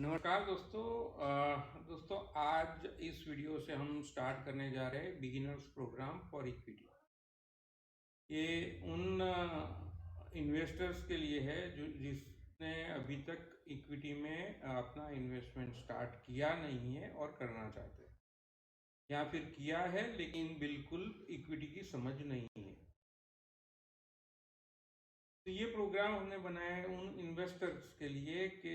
नमस्कार दोस्तों आज इस वीडियो से हम स्टार्ट करने जा रहे हैं बिगिनर्स प्रोग्राम फॉर इक्विटी। ये उन इन्वेस्टर्स के लिए है जिसने अभी तक इक्विटी में अपना इन्वेस्टमेंट स्टार्ट किया नहीं है और करना चाहते हैं, या फिर किया है लेकिन बिल्कुल इक्विटी की समझ नहीं है। तो ये प्रोग्राम हमने बनाया है उन इन्वेस्टर्स के लिए कि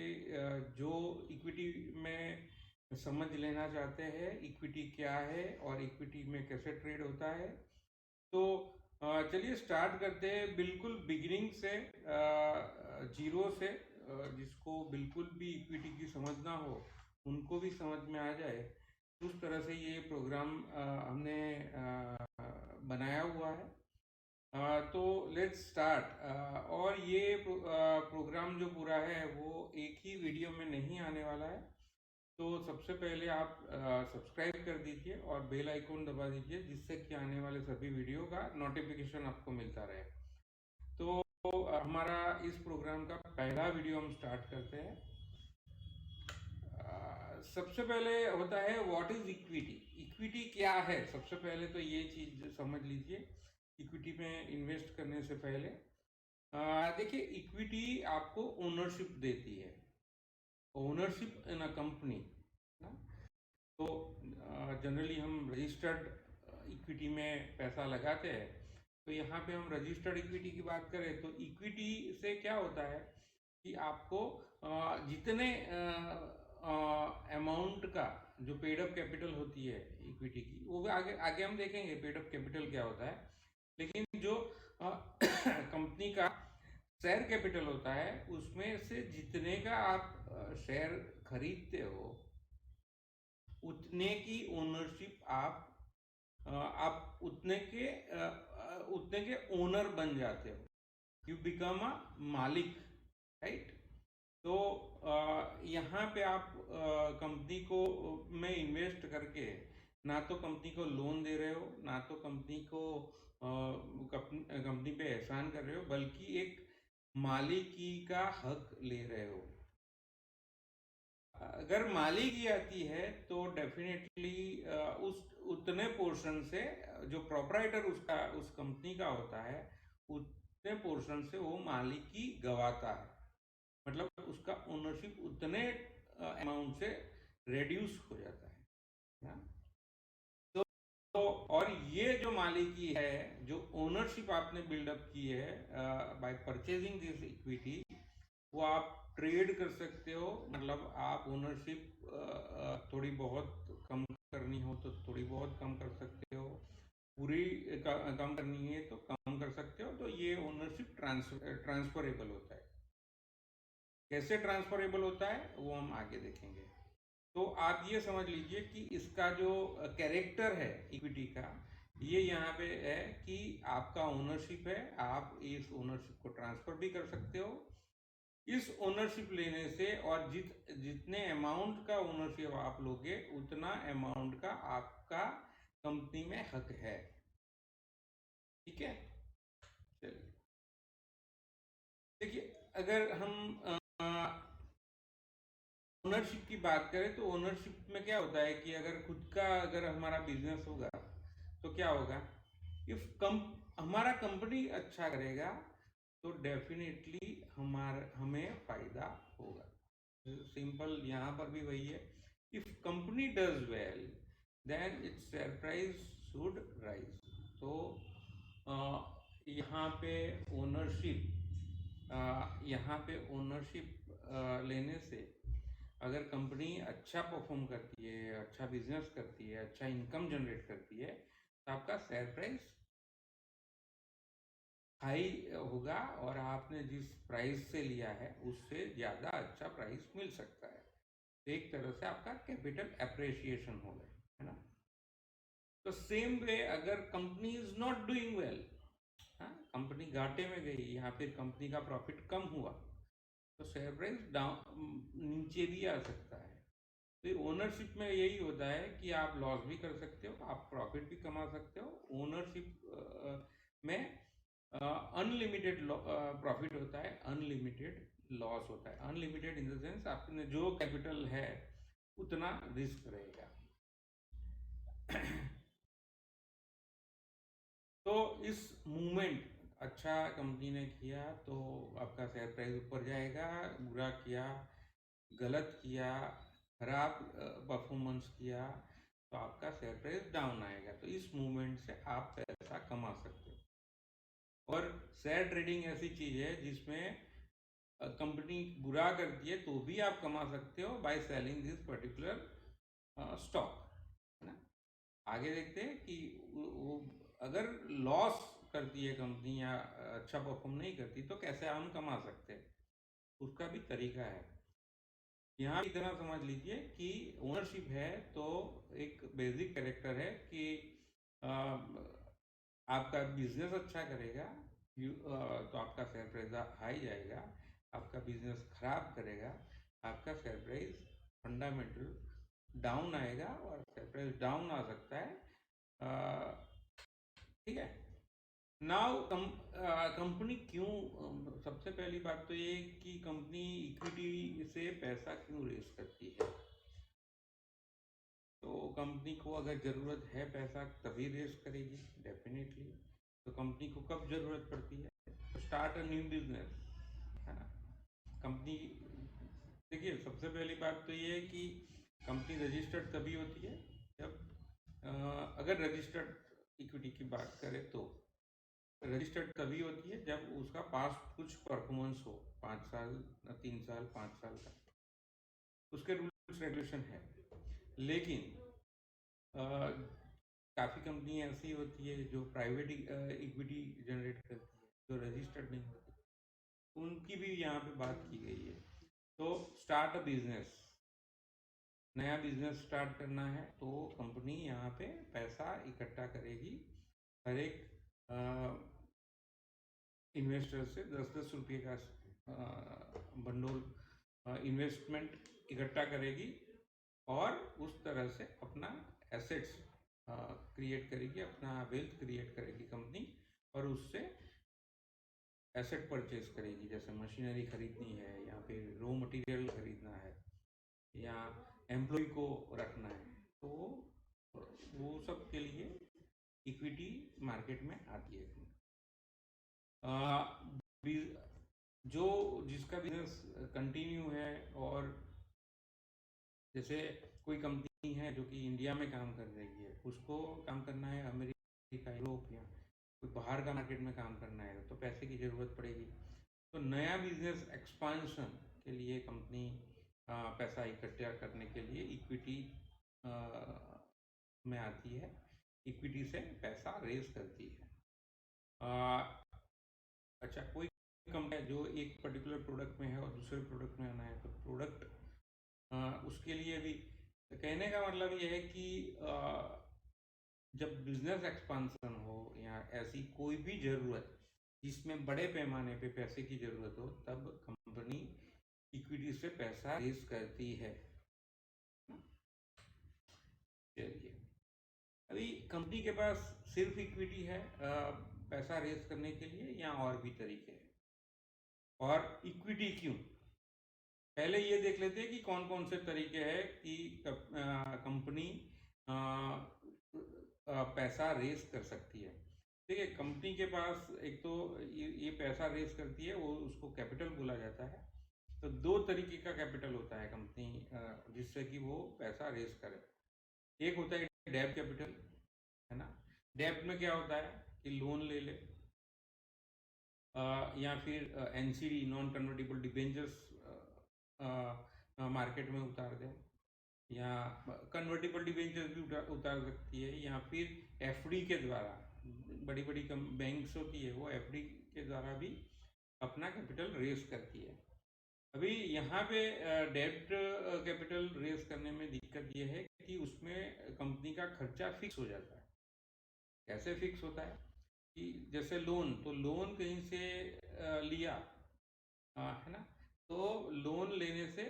जो इक्विटी में समझ लेना चाहते हैं इक्विटी क्या है और इक्विटी में कैसे ट्रेड होता है। तो चलिए स्टार्ट करते हैं बिल्कुल बिगिनिंग से, जीरो से। जिसको बिल्कुल भी इक्विटी की समझ ना हो उनको भी समझ में आ जाए, उस तरह से ये प्रोग्राम हमने बनाया हुआ है। तो लेट्स स्टार्ट। और ये प्रोग्राम जो पूरा है वो एक ही वीडियो में नहीं आने वाला है। तो सबसे पहले आप सब्सक्राइब कर दीजिए और बेल आइकॉन दबा दीजिए, जिससे कि आने वाले सभी वीडियो का नोटिफिकेशन आपको मिलता रहे। तो हमारा इस प्रोग्राम का पहला वीडियो हम स्टार्ट करते हैं। सबसे पहले होता है व्हाट इज इक्विटी। इक्विटी क्या है, सबसे पहले तो ये चीज समझ लीजिए इक्विटी में इन्वेस्ट करने से पहले। देखिए, इक्विटी आपको ओनरशिप देती है, ओनरशिप इन अ कंपनी ना। तो जनरली हम रजिस्टर्ड इक्विटी में पैसा लगाते हैं। तो यहाँ पे हम रजिस्टर्ड इक्विटी की बात करें तो इक्विटी से क्या होता है कि आपको जितने अमाउंट का जो पेड अप कैपिटल होती है इक्विटी की, वो आगे आगे हम देखेंगे पेड अप कैपिटल क्या होता है। लेकिन जो कंपनी का शेयर कैपिटल होता है उसमें से जितने का आप शेयर खरीदते हो उतने की ओनरशिप आप उतने के ओनर बन जाते हो। यू बिकम अ मालिक, राइट। तो यहाँ पे आप कंपनी को में इन्वेस्ट करके ना तो कंपनी को लोन दे रहे हो, ना तो कंपनी को कंपनी पे एहसान कर रहे हो, बल्कि एक मालिकी का हक ले रहे हो। अगर मालिकी आती है तो डेफिनेटली उस उतने पोर्शन से जो प्रोपराइटर उस कंपनी का होता है उतने पोर्शन से वो मालिकी गवाता है, मतलब उसका ओनरशिप उतने अमाउंट से रेड्यूस हो जाता है ना। तो और ये जो मालिकी है, जो ओनरशिप आपने बिल्डअप की है बाय परचेजिंग दिस इक्विटी, वो आप ट्रेड कर सकते हो। मतलब आप ओनरशिप थोड़ी बहुत कम करनी हो तो थोड़ी बहुत कम कर सकते हो, पूरी कम करनी है तो कम कर सकते हो। तो ये ओनरशिप ट्रांसफरेबल होता है। कैसे ट्रांसफरेबल होता है वो हम आगे देखेंगे। तो आप ये समझ लीजिए कि इसका जो कैरेक्टर है इक्विटी का, ये यहाँ पे है कि आपका ओनरशिप है, आप इस ओनरशिप को ट्रांसफर भी कर सकते हो। इस ओनरशिप लेने से और जितने अमाउंट का ओनरशिप आप लोगे उतना अमाउंट का आपका कंपनी में हक है। ठीक है, चलिए देखिए, अगर हम ओनरशिप की बात करें तो ओनरशिप में क्या होता है कि अगर हमारा बिजनेस होगा तो क्या होगा, इफ हमारा कंपनी अच्छा करेगा तो डेफिनेटली हमें फायदा होगा। सिंपल यहाँ पर भी वही है, if company does well then its share price should rise. तो यहाँ पे ओनरशिप लेने से अगर कंपनी अच्छा परफॉर्म करती है, अच्छा बिजनेस करती है, अच्छा इनकम जनरेट करती है, तो आपका शेयर प्राइस हाई होगा और आपने जिस प्राइस से लिया है उससे ज़्यादा अच्छा प्राइस मिल सकता है। तो एक तरह से आपका कैपिटल एप्रिसिएशन होगा, है ना। तो सेम वे अगर company is not doing well, company घाटे में गई या फिर कंपनी का प्रॉफिट कम हुआ, तो शेयर प्राइस डाउन नीचे भी आ सकता है। तो ओनरशिप में यही होता है कि आप लॉस भी कर सकते हो, आप प्रॉफिट भी कमा सकते हो। ओनरशिप में अनलिमिटेड प्रॉफिट होता है, अनलिमिटेड लॉस होता है। अनलिमिटेड इन द सेंस आपने जो कैपिटल है उतना रिस्क रहेगा। तो इस मूवमेंट अच्छा कंपनी ने किया तो आपका शेयर प्राइस ऊपर जाएगा, बुरा किया, गलत किया, खराब परफॉर्मेंस किया तो आपका शेयर प्राइस डाउन आएगा। तो इस मूवमेंट से आप पैसा कमा सकते हो। और शेयर ट्रेडिंग ऐसी चीज है जिसमें कंपनी बुरा करती है तो भी आप कमा सकते हो by selling this particular stock, है ना। आगे देखते हैं कि वो अगर लॉस करती है कंपनी या अच्छा परफॉर्म नहीं करती तो कैसे हम कमा सकते हैं, उसका भी तरीका है। यहाँ की तरह समझ लीजिए कि ओनरशिप है तो एक बेसिक कैरेक्टर है कि आपका बिजनेस अच्छा करेगा तो आपका शेयर प्राइस हाई जाएगा, आपका बिजनेस खराब करेगा आपका शेयर प्राइस फंडामेंटल डाउन आएगा और शेयर प्राइस डाउन आ सकता है। ठीक है। नाउ कंपनी क्यों, सबसे पहली बात तो ये कि कंपनी इक्विटी से पैसा क्यों रेस करती है। तो कंपनी को अगर ज़रूरत है पैसा तभी रेस करेगी डेफिनेटली। तो कंपनी को कब ज़रूरत पड़ती है, तो स्टार्ट अ न्यू बिजनेस, है ना। कंपनी, देखिए सबसे पहली बात तो ये है कि कंपनी रजिस्टर्ड तभी होती है जब अगर रजिस्टर्ड इक्विटी की बात करें तो रजिस्टर्ड तभी होती है जब उसका पास्ट कुछ परफॉर्मेंस हो, 5 साल, 3 साल, 5 साल का, उसके रूल्स रेगुलेशन है। लेकिन काफ़ी कंपनी ऐसी होती है जो प्राइवेट इक्विटी जनरेट करती है जो रजिस्टर्ड नहीं होती, उनकी भी यहाँ पे बात की गई है। तो स्टार्ट अ बिजनेस, नया बिजनेस स्टार्ट करना है तो कंपनी यहाँ पे पैसा इकट्ठा करेगी, हर एक इन्वेस्टर से 10-10 रुपये का बंडोल इन्वेस्टमेंट इकट्ठा करेगी और उस तरह से अपना एसेट्स क्रिएट करेगी, अपना वेल्थ क्रिएट करेगी कंपनी, और उससे एसेट परचेज करेगी, जैसे मशीनरी खरीदनी है या फिर रॉ मटेरियल खरीदना है या एम्प्लॉय को रखना है, तो वो सब के लिए इक्विटी मार्केट में आती है। जो जिसका बिजनेस कंटिन्यू है, और जैसे कोई कंपनी है जो कि इंडिया में काम कर रही है, उसको काम करना है अमेरिका, यूरोप या कोई बाहर का मार्केट में काम करना है तो पैसे की ज़रूरत पड़ेगी। तो नया बिजनेस एक्सपांशन के लिए कंपनी पैसा इकट्ठा करने के लिए इक्विटी में आती है, इक्विटी से पैसा रेज करती है। अच्छा, कोई कंपनी जो एक पर्टिकुलर प्रोडक्ट में है और दूसरे प्रोडक्ट में आना है तो प्रोडक्ट उसके लिए भी, कहने का मतलब ये है कि जब बिजनेस एक्सपांसन हो या ऐसी कोई भी ज़रूरत जिसमें बड़े पैमाने पे पैसे की ज़रूरत हो, तब कंपनी इक्विटी से पैसा रेज करती है। चलिए, अभी कंपनी के पास सिर्फ इक्विटी है पैसा रेज करने के लिए या और भी तरीके हैं, और इक्विटी क्यों, पहले ये देख लेते हैं कि कौन कौन से तरीके हैं कि कंपनी पैसा रेस कर सकती है। ठीक है, कंपनी के पास एक तो ये पैसा रेस करती है, वो उसको कैपिटल बोला जाता है। तो 2 तरीके का कैपिटल होता है कंपनी जिससे कि वो पैसा रेस करे। एक होता है डेब्ट कैपिटल, है ना। डेब्ट में क्या होता है कि लोन ले ले या फिर NCD, non convertible debentures market में उतार दें, या कन्वर्टिबल डिबेंचर्स भी उतार सकती है, या फिर एफडी के द्वारा, बड़ी बड़ी बैंक्स होती है वो एफडी के द्वारा भी अपना कैपिटल रेस करती है। अभी यहाँ पे डेब्ट कैपिटल रेस करने में दिक्कत ये है कि उसमें कंपनी का खर्चा फिक्स हो जाता है। कैसे फिक्स होता है कि जैसे लोन, तो लोन कहीं से लिया, है ना, तो लोन लेने से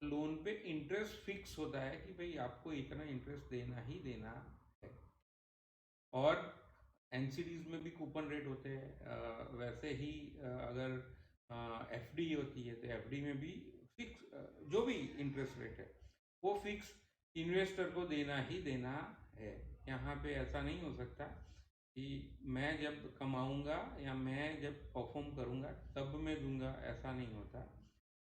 लोन पे इंटरेस्ट फिक्स होता है कि भाई आपको इतना इंटरेस्ट देना ही देना है। और एनसीडीज में भी कूपन रेट होते हैं, वैसे ही अगर एफडी होती है तो एफडी में भी फिक्स जो भी इंटरेस्ट रेट है वो फिक्स इन्वेस्टर को देना ही देना है। यहाँ पे ऐसा नहीं हो सकता कि मैं जब कमाऊंगा या मैं जब परफॉर्म करूंगा तब मैं दूंगा, ऐसा नहीं होता।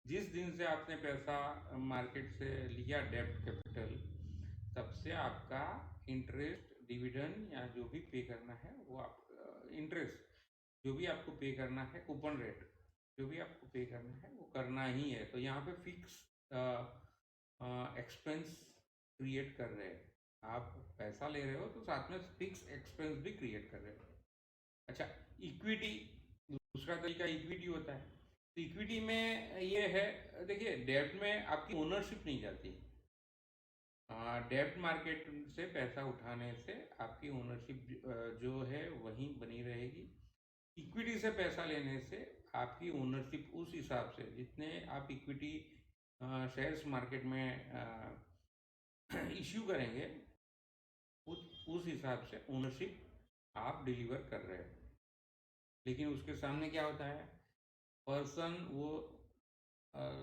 जिस दिन से आपने पैसा मार्केट से लिया डेब्ट कैपिटल, तब से आपका इंटरेस्ट डिविडेंड या जो भी पे करना है वो आप इंटरेस्ट जो भी आपको पे करना है, कूपन रेट जो भी आपको पे करना है वो करना ही है। तो यहाँ पे फिक्स एक्सपेंस क्रिएट कर रहे हैं, आप पैसा ले रहे हो तो साथ में फिक्स एक्सपेंस भी क्रिएट कर रहे हो। अच्छा, इक्विटी, दूसरा तरीका इक्विटी होता है। तो इक्विटी में ये है, देखिए डेब्ट में आपकी ओनरशिप नहीं जाती, डेब्ट मार्केट से पैसा उठाने से आपकी ओनरशिप जो है वहीं बनी रहेगी। इक्विटी से पैसा लेने से आपकी ओनरशिप उस हिसाब से जितने आप इक्विटी शेयर्स मार्केट में इश्यू करेंगे उस हिसाब से ओनरशिप आप डिलीवर कर रहे हैं। लेकिन उसके सामने क्या होता है, पर्सन वो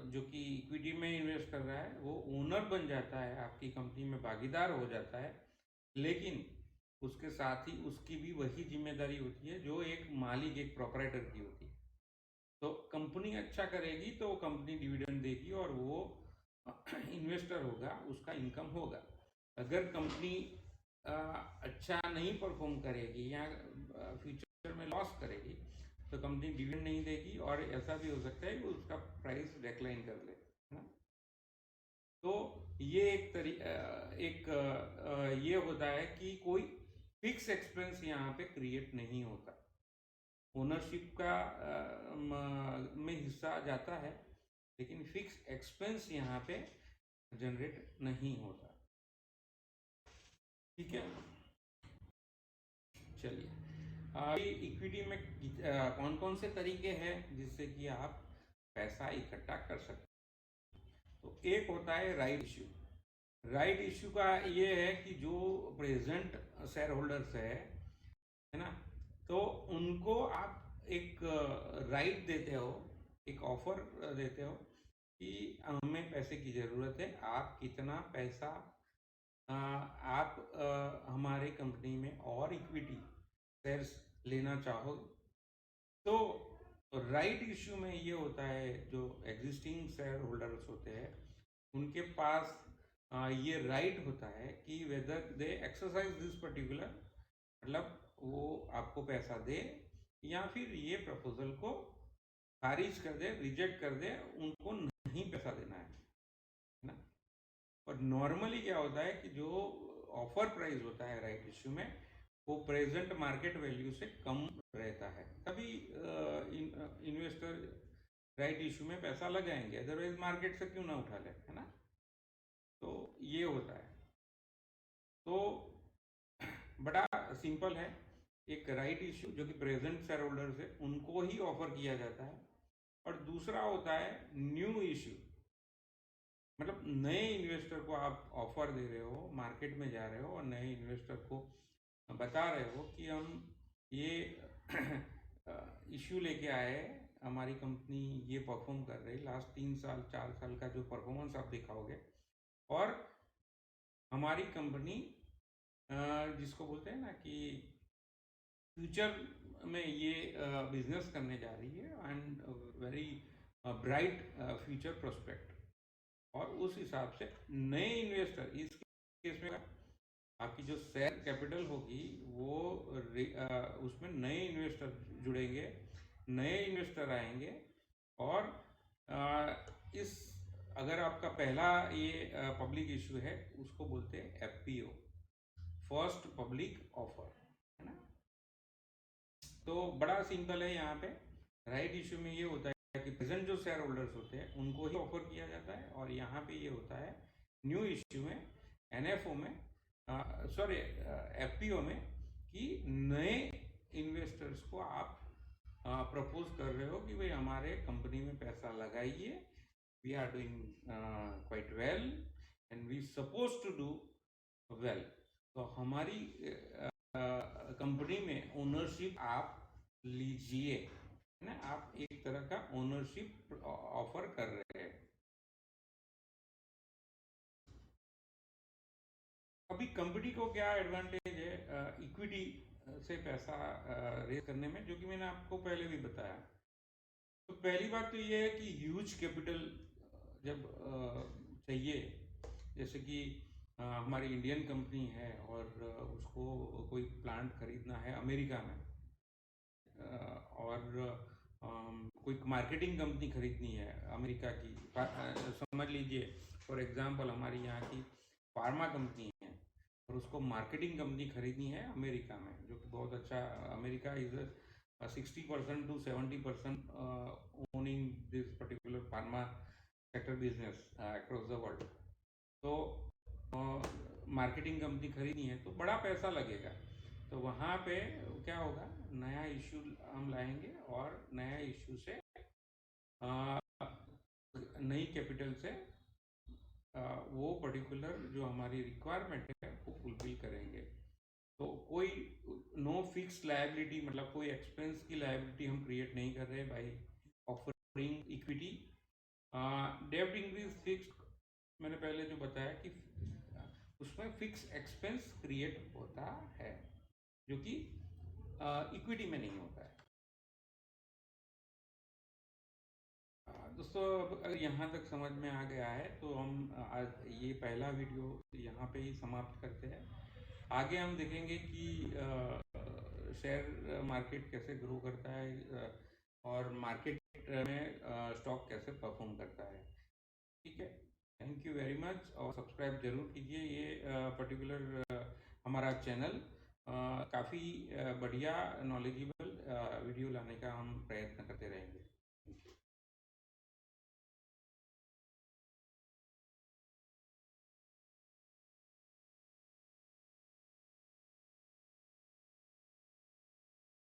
जो कि इक्विटी में इन्वेस्ट कर रहा है वो ओनर बन जाता है, आपकी कंपनी में भागीदार हो जाता है, लेकिन उसके साथ ही उसकी भी वही जिम्मेदारी होती है जो एक मालिक, एक प्रोपराइटर की होती है। तो कंपनी अच्छा करेगी तो कंपनी डिविडेंड देगी और वो इन्वेस्टर होगा, उसका इनकम होगा। अगर कंपनी अच्छा नहीं परफॉर्म करेगी या फ्यूचर में लॉस करेगी तो कंपनी डिविडेंड नहीं देगी, और ऐसा भी हो सकता है कि उसका प्राइस डिक्लाइन कर ले, है ना। तो ये ये होता है कि कोई फिक्स एक्सपेंस यहाँ पे क्रिएट नहीं होता, ओनरशिप का में हिस्सा जाता है लेकिन फिक्स एक्सपेंस यहाँ पे जनरेट नहीं होता। ठीक है, चलिए इक्विटी में कौन कौन से तरीके हैं जिससे कि आप पैसा इकट्ठा कर सकते हैं। तो एक होता है राइट इश्यू। राइट इश्यू का ये है कि जो प्रेजेंट शेयर होल्डर्स है ना, तो उनको आप एक राइट देते हो, एक ऑफर देते हो कि हमें पैसे की ज़रूरत है, आप कितना पैसा आप हमारे कंपनी में और इक्विटी शेयर्स लेना चाहोगे। तो राइट इश्यू में ये होता है, जो एग्जिस्टिंग शेयर होल्डर्स होते हैं उनके पास ये राइट होता है कि whether they exercise this particular, मतलब वो आपको पैसा दे या फिर ये प्रपोजल को खारिज कर दे, रिजेक्ट कर दे, उनको नहीं पैसा देना है ना। और नॉर्मली क्या होता है कि जो ऑफर प्राइस होता है राइट इश्यू में वो प्रेजेंट मार्केट वैल्यू से कम रहता है, तभी इन्वेस्टर राइट इश्यू में पैसा लगाएंगे, अदरवाइज मार्केट से क्यों ना उठा ले, है ना। तो ये होता है। तो बड़ा सिंपल है, एक राइट इश्यू जो कि प्रेजेंट शेयर होल्डर्स है उनको ही ऑफर किया जाता है, और दूसरा होता है न्यू इश्यू, मतलब नए इन्वेस्टर को आप ऑफर दे रहे हो, मार्केट में जा रहे हो और नए इन्वेस्टर को बता रहे हो कि हम ये इश्यू लेके आए, हमारी कंपनी ये परफॉर्म कर रही, लास्ट 3 साल 4 साल का जो परफॉर्मेंस आप दिखाओगे, और हमारी कंपनी जिसको बोलते हैं ना कि फ्यूचर में ये बिजनेस करने जा रही है and very bright future prospect, और उस हिसाब से नए इन्वेस्टर, इस केस में आपकी जो शेयर कैपिटल होगी वो उसमें नए इन्वेस्टर जुड़ेंगे, नए इन्वेस्टर आएंगे, और इस अगर आपका पहला ये पब्लिक इशू है उसको बोलते हैं एफपीओ, फर्स्ट पब्लिक ऑफर, है ना। तो बड़ा सिंपल है, यहाँ पे राइट इशू में ये होता है कि प्रेजेंट जो शेयर होल्डर्स होते हैं उनको ही ऑफर किया जाता है, और यहाँ पे ये होता है न्यू इश्यू में, एनएफओ में, सॉरी एफपीओ में, कि नए इन्वेस्टर्स को आप प्रपोज कर रहे हो कि भाई हमारे कंपनी में पैसा लगाइए, we are doing quite well and we suppose to do well. तो हमारी कंपनी में ओनरशिप आप लीजिए, है ना, आप एक तरह का ओनरशिप ऑफर कर रहे हैं। अभी कंपनी को क्या एडवांटेज है इक्विटी से पैसा रेज करने में, जो कि मैंने आपको पहले भी बताया। तो पहली बात तो ये है कि ह्यूज कैपिटल जब चाहिए, जैसे कि हमारी इंडियन कंपनी है और उसको कोई प्लांट खरीदना है अमेरिका में, और कोई मार्केटिंग कंपनी खरीदनी है अमेरिका की, समझ लीजिए फॉर एग्जांपल हमारी यहाँ की फार्मा कंपनी है और उसको मार्केटिंग कंपनी खरीदनी है अमेरिका में, जो कि बहुत अच्छा, America is 60% to 70% owning this particular pharma sector business across the world. तो मार्केटिंग कंपनी खरीदनी है तो बड़ा पैसा लगेगा, तो वहाँ पे क्या होगा, नया इश्यू हम लाएंगे और नया इश्यू से नई कैपिटल से वो पर्टिकुलर जो हमारी रिक्वायरमेंट है वो फुलफिल करेंगे। तो कोई नो फिक्स लायबिलिटी, मतलब कोई एक्सपेंस की लायबिलिटी हम क्रिएट नहीं कर रहे बाई ऑफरिंग इक्विटी। डेब्ट इंक्रीज फिक्स, मैंने पहले जो बताया कि उसमें फिक्स एक्सपेंस क्रिएट होता है जो कि इक्विटी में नहीं होता है। दोस्तों अब अगर यहाँ तक समझ में आ गया है तो हम आज ये पहला वीडियो यहाँ पे ही समाप्त करते हैं। आगे हम देखेंगे कि शेयर मार्केट कैसे ग्रो करता है और मार्केट में स्टॉक कैसे परफॉर्म करता है। ठीक है, थैंक यू वेरी मच, और सब्सक्राइब जरूर कीजिए ये पर्टिकुलर हमारा चैनल। काफ़ी बढ़िया नॉलेजेबल वीडियो लाने का हम प्रयत्न करते हैं।